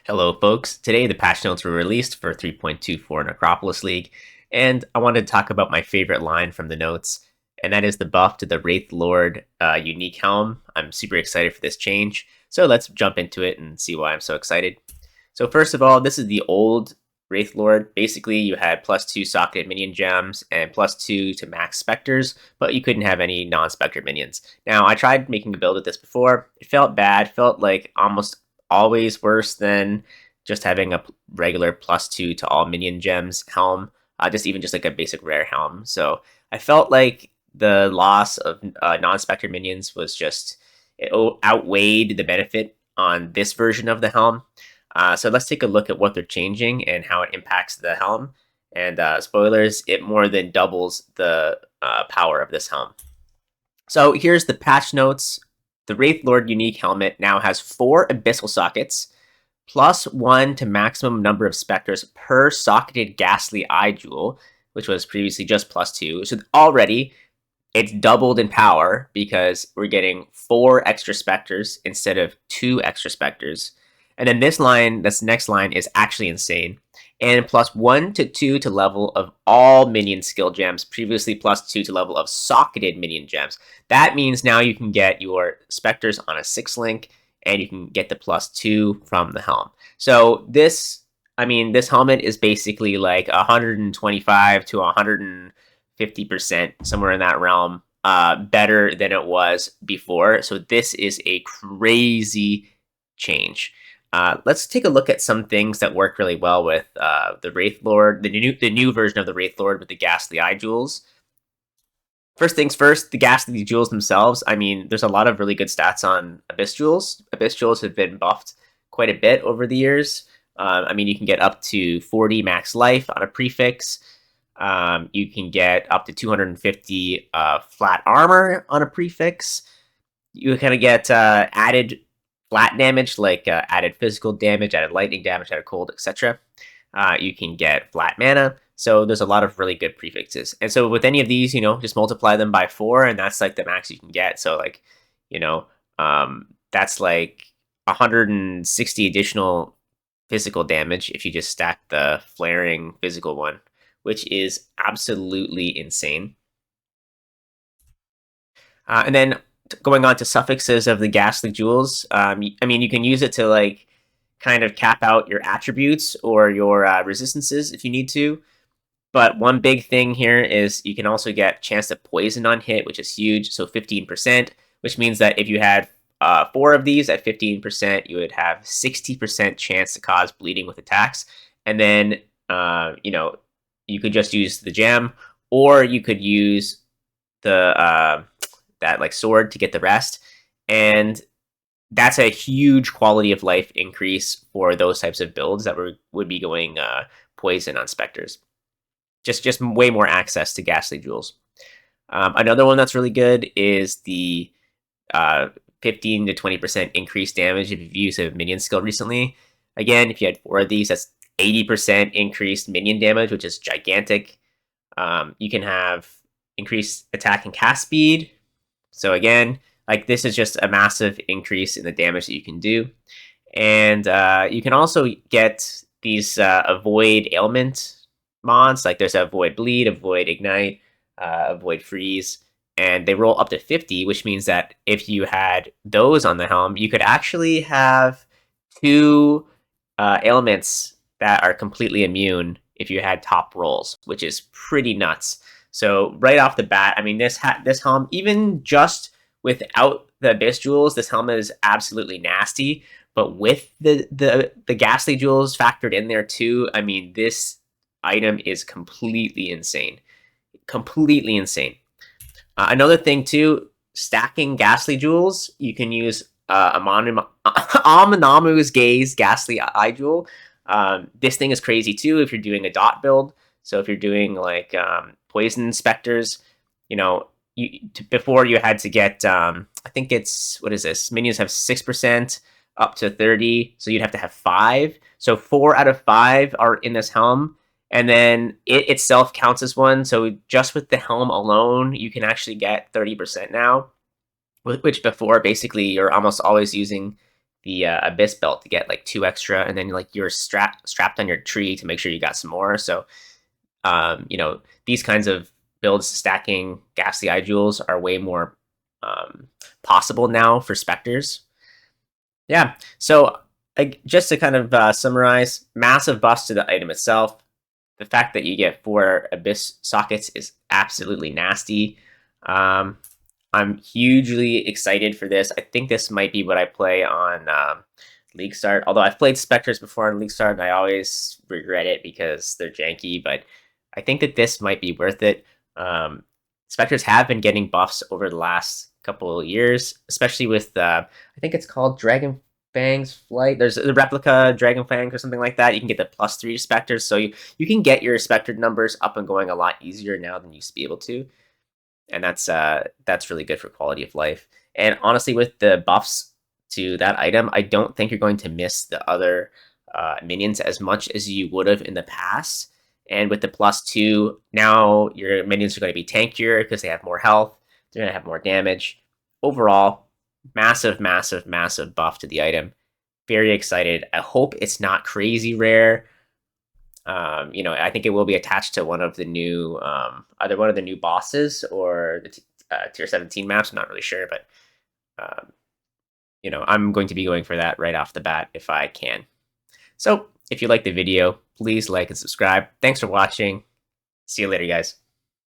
Hello, folks. Today, the patch notes were released for 3.24 Necropolis League, and I wanted to talk about my favorite line from the notes, and that is the buff to the Wraithlord Unique Helm. I'm super excited for this change, so let's jump into it and see why I'm so excited. So first of all, this is the old Wraithlord. Basically, you had +2 socketed minion gems and +2 to max Spectres, but you couldn't have any non-Spectre minions. Now, I tried making a build with this before. It felt bad, felt like almost always worse than just having a regular +2 to all minion gems helm, just even just like a basic rare helm. So I felt like the loss of non-Spectre minions was just, it outweighed the benefit on this version of the helm. So let's take a look at what they're changing and how it impacts the helm. And spoilers, it more than doubles the power of this helm. So here's the patch notes. The Wraithlord Unique Helmet now has 4 Abyssal Sockets, +1 to maximum number of Spectres per socketed Ghastly Eye Jewel, which was previously just +2. So already it's doubled in power because we're getting 4 extra Spectres instead of 2 extra Spectres. And then this next line is actually insane. And +1 to 2 to level of all Minion Skill Gems, previously +2 to level of socketed Minion Gems. That means now you can get your Spectres on a 6 link, and you can get the +2 from the helm. So this helmet is basically like 125 to 150%, somewhere in that realm, better than it was before. So this is a crazy change. Let's take a look at some things that work really well with the Wraithlord, the new version of the Wraithlord with the Ghastly Eye Jewels. First things first, the Ghastly Jewels themselves. I mean, there's a lot of really good stats on Abyss Jewels. Abyss Jewels have been buffed quite a bit over the years. I mean, you can get up to 40 max life on a prefix. You can get up to 250 flat armor on a prefix. You kind of get added flat damage, like added physical damage, added lightning damage, added cold, etc. You can get flat mana. So there's a lot of really good prefixes. And so with any of these, just multiply them by 4, and that's like the max you can get. So like, that's like 160 additional physical damage if you just stack the flaring physical one, which is absolutely insane. And then going on to suffixes of the Gastly Jewels, I mean, you can use it to like kind of cap out your attributes or your resistances if you need to. But one big thing here is you can also get chance to poison on hit, which is huge. So 15%, which means that if you had 4 of these at 15%, you would have 60% chance to cause bleeding with attacks. And then, you could just use the gem, or you could use the that like sword to get the rest. And that's a huge quality of life increase for those types of builds that would be going poison on Spectres. Just way more access to Ghastly Jewels. Another one that's really good is the 15 to 20% increased damage if you've used a minion skill recently. Again, if you had 4 of these, that's 80% increased minion damage, which is gigantic. You can have increased attack and cast speed. So again, like this is just a massive increase in the damage that you can do. And you can also get these avoid ailment mods, like there's avoid bleed, avoid ignite, avoid freeze, and they roll up to 50, which means that if you had those on the helm, you could actually have 2 ailments that are completely immune if you had top rolls, which is pretty nuts. So right off the bat, I mean, this helm, even just without the Abyss Jewels, this helmet is absolutely nasty. But with the Ghastly Jewels factored in there too, I mean, this item is completely insane. Completely insane. Another thing too, stacking Ghastly Jewels, you can use Amannamu's Gaze Ghastly Eye Jewel. This thing is crazy too if you're doing a dot build. So if you're doing like poison Spectres, before you had to get, I think it's, what is this? Minions have 6% up to 30, so you'd have to have 5. So 4 out of 5 are in this helm. And then it itself counts as one. So just with the helm alone, you can actually get 30% now, which before basically you're almost always using the Abyss belt to get like 2 extra, and then like you're strapped on your tree to make sure you got some more. So these kinds of builds stacking Ghastly Eye Jewels are way more possible now for Spectres. Yeah, so just to kind of summarize, massive buffs to the item itself. The fact that you get 4 Abyss Sockets is absolutely nasty. I'm hugely excited for this. I think this might be what I play on League Start. Although I've played Spectres before on League Start, and I always regret it because they're janky. But I think that this might be worth it. Spectres have been getting buffs over the last couple of years, especially with I think it's called Dragon Fang's Flight. There's the replica Dragon Fang or something like that. You can get the +3 Spectres, so you can get your Spectre numbers up and going a lot easier now than you used to be able to, and that's really good for quality of life. And honestly, with the buffs to that item, I don't think you're going to miss the other minions as much as you would have in the past. And with the +2, now your minions are going to be tankier because they have more health. They're going to have more damage. Overall, massive, massive, massive buff to the item. Very excited. I hope it's not crazy rare. I think it will be attached to one of the new, either one of the new bosses or the tier 17 maps. I'm not really sure, but I'm going to be going for that right off the bat if I can. So if you liked the video, please like and subscribe. Thanks for watching. See you later, guys.